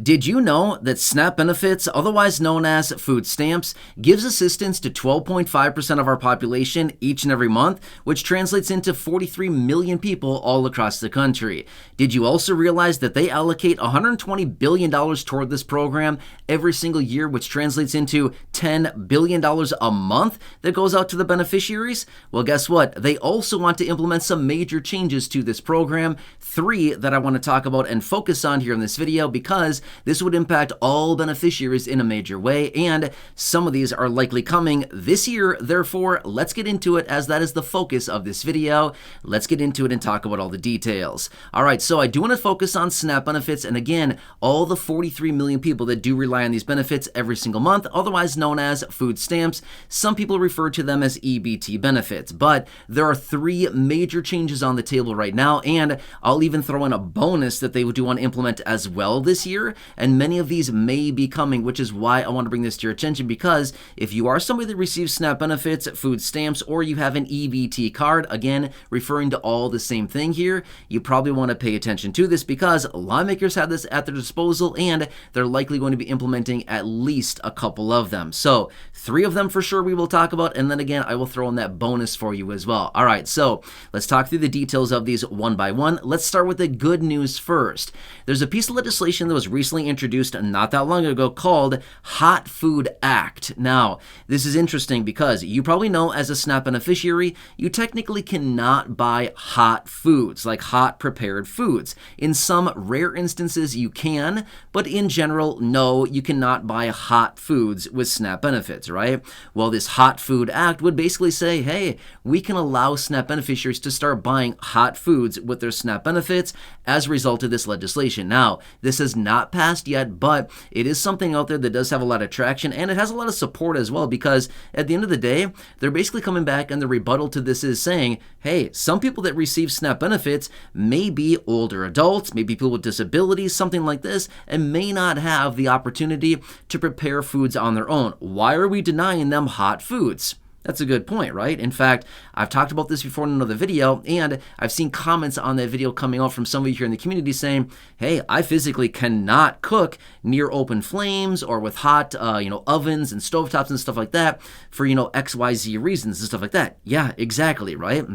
Did you know that SNAP benefits, otherwise known as food stamps, gives assistance to 12.5% of our population each and every month, which translates into 43 million people all across the country? Did you also realize that they allocate $120 billion toward this program every single year, which translates into $10 billion a month that goes out to the beneficiaries? Well, guess what? They also want to implement some major changes to this program, 3 that I want to talk about and focus on here in this video, because this would impact all beneficiaries in a major way, and some of these are likely coming this year. Therefore, let's get into it, as that is the focus of this video. Let's get into it and talk about all the details. All right, so I do want to focus on SNAP benefits, and again, all the 43 million people that do rely on these benefits every single month, otherwise known as food stamps. Some people refer to them as EBT benefits, but there are 3 major changes on the table right now, and I'll even throw in a bonus that they do want to implement as well this year. And many of these may be coming, which is why I want to bring this to your attention, because if you are somebody that receives SNAP benefits, food stamps, or you have an EBT card, again, referring to all the same thing here, you probably want to pay attention to this, because lawmakers have this at their disposal, and they're likely going to be implementing at least a couple of them. So 3 of them for sure we will talk about, and then again, I will throw in that bonus for you as well. All right, so let's talk through the details of these one by one. Let's start with the good news first. There's a piece of legislation that was recently introduced not that long ago called Hot Food Act. Now, this is interesting because you probably know, as a SNAP beneficiary, you technically cannot buy hot foods, like hot prepared foods. In some rare instances you can, but in general, no, you cannot buy hot foods with SNAP benefits, right? Well, this Hot Food Act would basically say, hey, we can allow SNAP beneficiaries to start buying hot foods with their SNAP benefits as a result of this legislation. Now, this has not passed yet, but it is something out there that does have a lot of traction, and it has a lot of support as well, because at the end of the day, they're basically coming back, and the rebuttal to this is saying, hey, some people that receive SNAP benefits may be older adults, maybe people with disabilities, something like this, and may not have the opportunity to prepare foods on their own. Why are we denying them hot foods? That's a good point, right? In fact, I've talked about this before in another video, and I've seen comments on that video coming out from some of you here in the community saying, hey, I physically cannot cook near open flames or with hot, ovens and stovetops and stuff like that for, XYZ reasons and stuff like that. Yeah, exactly, right?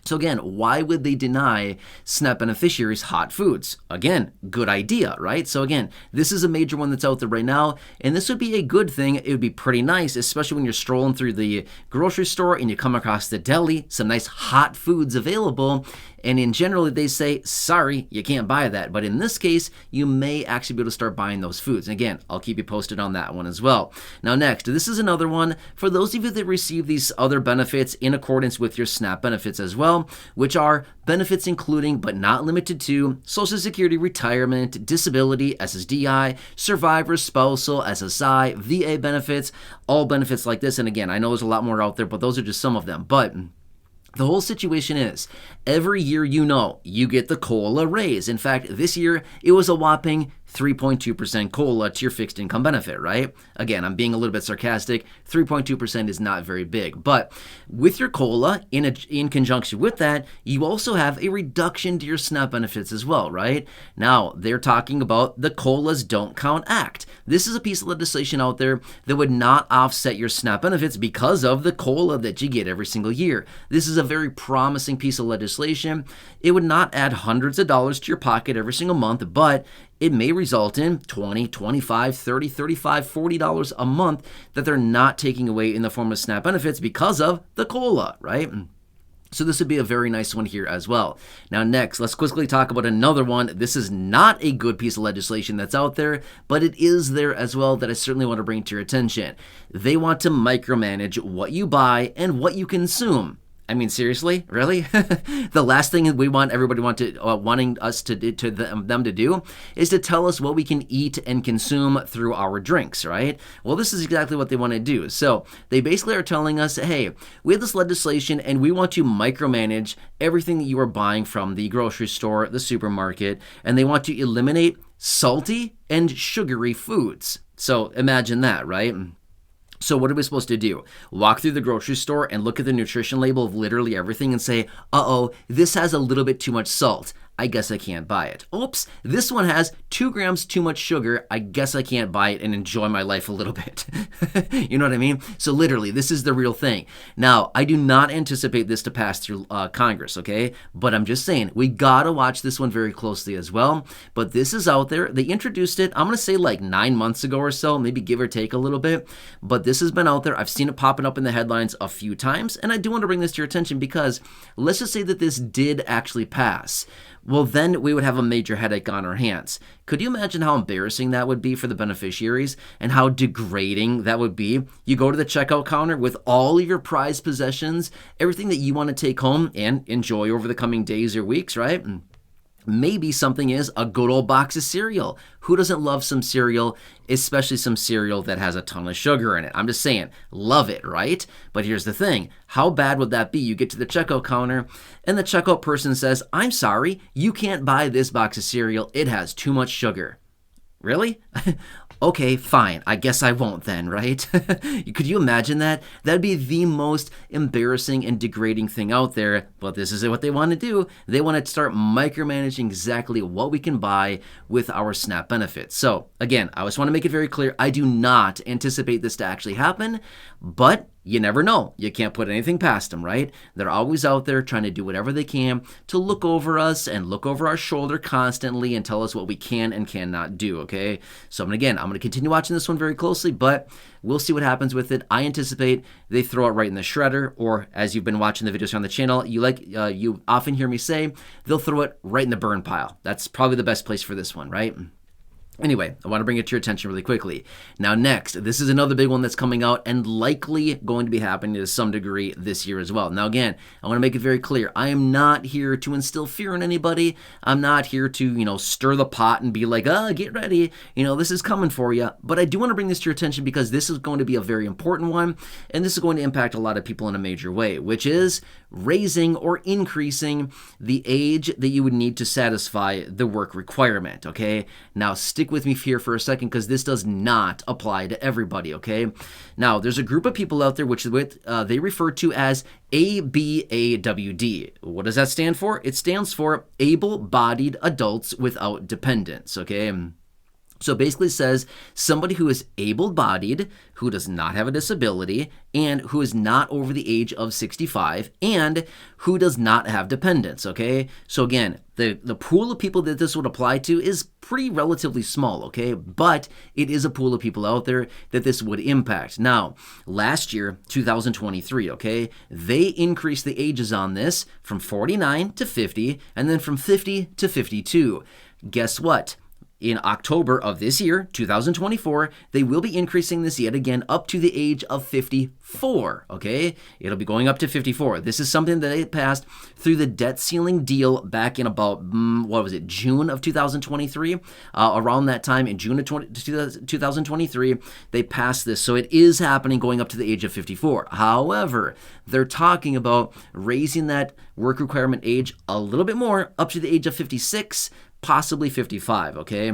So again, why would they deny SNAP beneficiaries hot foods? Again, good idea, right? So again, this is a major one that's out there right now, and this would be a good thing. It would be pretty nice, especially when you're strolling through the grocery store and you come across the deli, some nice hot foods available, and in general, they say, sorry, you can't buy that. But in this case, you may actually be able to start buying those foods. And again, I'll keep you posted on that one as well. Now next, this is another one for those of you that receive these other benefits in accordance with your SNAP benefits as well, which are benefits including but not limited to Social Security, retirement, disability, SSDI, survivor, spousal, SSI, VA benefits, all benefits like this. And again, I know there's a lot more out there, but those are just some of them. But the whole situation is, every year you get the COLA raise. In fact, this year it was a whopping 3.2% COLA to your fixed income benefit, right? Again, I'm being a little bit sarcastic. 3.2% is not very big. But with your COLA, in conjunction with that, you also have a reduction to your SNAP benefits as well, right? Now, they're talking about the COLAs Don't Count Act. This is a piece of legislation out there that would not offset your SNAP benefits because of the COLA that you get every single year. This is a very promising piece of legislation. It would not add hundreds of dollars to your pocket every single month, but it may result in $20, $25, $30, $35, $40 a month that they're not taking away in the form of SNAP benefits because of the COLA, right? So this would be a very nice one here as well. Now next, let's quickly talk about another one. This is not a good piece of legislation that's out there, but it is there as well that I certainly want to bring to your attention. They want to micromanage what you buy and what you consume. I mean, seriously, really? The last thing we want everybody wanting us to them to do is to tell us what we can eat and consume through our drinks, right? Well, this is exactly what they want to do. So they basically are telling us, hey, we have this legislation and we want to micromanage everything that you are buying from the grocery store, the supermarket, and they want to eliminate salty and sugary foods. So imagine that, right? So what are we supposed to do? Walk through the grocery store and look at the nutrition label of literally everything and say, uh-oh, this has a little bit too much salt. I guess I can't buy it. Oops, this one has 2 grams too much sugar. I guess I can't buy it and enjoy my life a little bit. You know what I mean? So literally, this is the real thing. Now, I do not anticipate this to pass through Congress, okay? But I'm just saying, we gotta watch this one very closely as well. But this is out there. They introduced it, I'm gonna say like 9 months ago or so, maybe give or take a little bit. But this has been out there. I've seen it popping up in the headlines a few times. And I do want to bring this to your attention because let's just say that this did actually pass. Well, then we would have a major headache on our hands. Could you imagine how embarrassing that would be for the beneficiaries and how degrading that would be? You go to the checkout counter with all of your prized possessions, everything that you want to take home and enjoy over the coming days or weeks, right? Maybe something is a good old box of cereal. Who doesn't love some cereal, especially some cereal that has a ton of sugar in it? I'm just saying, love it, right? But here's the thing. How bad would that be? You get to the checkout counter and the checkout person says, I'm sorry, you can't buy this box of cereal. It has too much sugar. Really? Okay, fine. I guess I won't then, right? Could you imagine that? That'd be the most embarrassing and degrading thing out there. But this is what they want to do. They want to start micromanaging exactly what we can buy with our SNAP benefits. So again, I just want to make it very clear. I do not anticipate this to actually happen, but you never know. You can't put anything past them, right? They're always out there trying to do whatever they can to look over us and look over our shoulder constantly and tell us what we can and cannot do, okay? So I'm going to continue watching this one very closely, but we'll see what happens with it. I anticipate they throw it right in the shredder, or as you've been watching the videos on the channel, you often hear me say, they'll throw it right in the burn pile. That's probably the best place for this one, right? Anyway, I want to bring it to your attention really quickly. Now next, this is another big one that's coming out and likely going to be happening to some degree this year as well. Now again, I want to make it very clear. I am not here to instill fear in anybody. I'm not here to, stir the pot and be like, get ready. This is coming for you. But I do want to bring this to your attention because this is going to be a very important one. And this is going to impact a lot of people in a major way, which is raising or increasing the age that you would need to satisfy the work requirement, okay? Now stick with me here for a second because this does not apply to everybody, okay? Now, there's a group of people out there which they refer to as ABAWD. What does that stand for? It stands for able-bodied adults without dependents, okay? So basically it says somebody who is able-bodied, who does not have a disability, and who is not over the age of 65, and who does not have dependents, okay? So again, the pool of people that this would apply to is pretty relatively small, okay? But it is a pool of people out there that this would impact. Now, last year, 2023, okay, they increased the ages on this from 49 to 50, and then from 50 to 52. Guess what? In October of this year, 2024, they will be increasing this yet again up to the age of 54, okay? It'll be going up to 54. This is something that they passed through the debt ceiling deal back in about, June of 2023? Around that time, in June of 2023, they passed this. So it is happening going up to the age of 54. However, they're talking about raising that work requirement age a little bit more up to the age of 56, possibly 55, okay?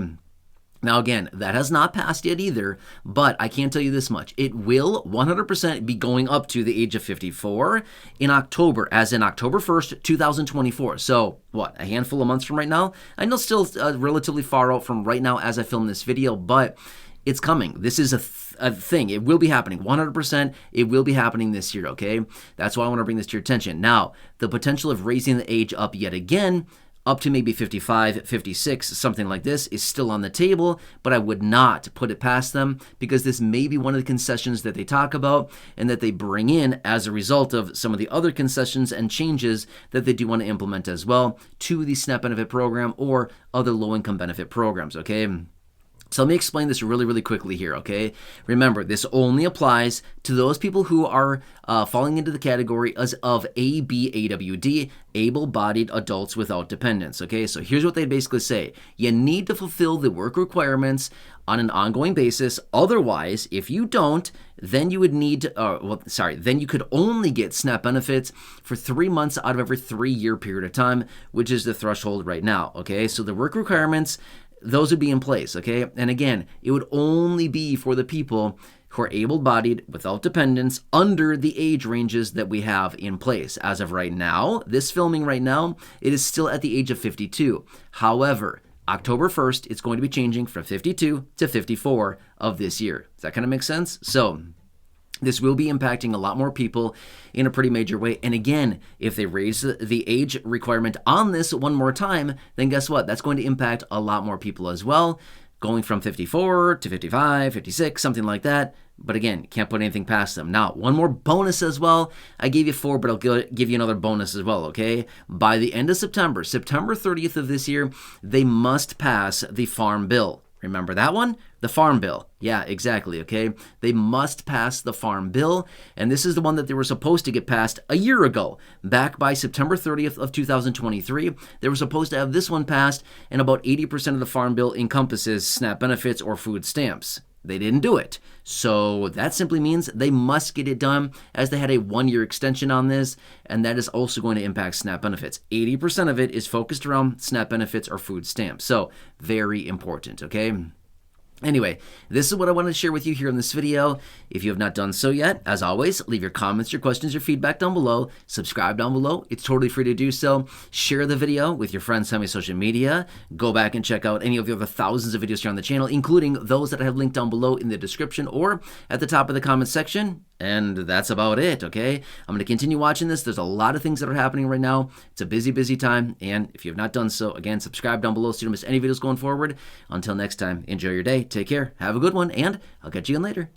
Now again, that has not passed yet either, but I can tell you this much. It will 100% be going up to the age of 54 in October, as in October 1st, 2024. So, what, a handful of months from right now? I know still relatively far out from right now as I film this video, but it's coming. This is a thing. It will be happening. 100%. It will be happening this year, okay? That's why I want to bring this to your attention. Now, the potential of raising the age up yet again, up to maybe 55, 56, something like this, is still on the table, but I would not put it past them because this may be one of the concessions that they talk about and that they bring in as a result of some of the other concessions and changes that they do want to implement as well to the SNAP benefit program or other low-income benefit programs, okay? So let me explain this really, really quickly here, okay? Remember, this only applies to those people who are falling into the category of ABAWD, able-bodied adults without dependents, okay? So here's what they basically say. You need to fulfill the work requirements on an ongoing basis. Otherwise, if you don't, then you would need, then you could only get SNAP benefits for 3 months out of every 3-year period of time, which is the threshold right now, okay? So the work requirements, those would be in place, okay? And again, it would only be for the people who are able-bodied without dependents under the age ranges that we have in place. As of right now, this filming right now, it is still at the age of 52. However, October 1st, it's going to be changing from 52 to 54 of this year. Does that kind of make sense? So this will be impacting a lot more people in a pretty major way. And again, if they raise the age requirement on this one more time, then guess what? That's going to impact a lot more people as well, going from 54 to 55, 56, something like that. But again, can't put anything past them. Now, one more bonus as well. I gave you 4, but I'll give you another bonus as well, okay? By the end of September, September 30th of this year, they must pass the Farm Bill. Remember that one? The Farm Bill. Yeah, exactly, okay? They must pass the Farm Bill, and this is the one that they were supposed to get passed a year ago. Back by September 30th of 2023, they were supposed to have this one passed, and about 80% of the Farm Bill encompasses SNAP benefits or food stamps. They didn't do it. So that simply means they must get it done, as they had a 1-year extension on this, and that is also going to impact SNAP benefits. 80% of it is focused around SNAP benefits or food stamps. So very important, okay? Anyway, this is what I wanted to share with you here in this video. If you have not done so yet, as always, leave your comments, your questions, your feedback down below. Subscribe down below. It's totally free to do so. Share the video with your friends on my social media. Go back and check out any of the other thousands of videos here on the channel, including those that I have linked down below in the description or at the top of the comment section. And that's about it, okay? I'm going to continue watching this. There's a lot of things that are happening right now. It's a busy, busy time. And if you have not done so, again, subscribe down below so you don't miss any videos going forward. Until next time, enjoy your day. Take care. Have a good one. And I'll catch you again later.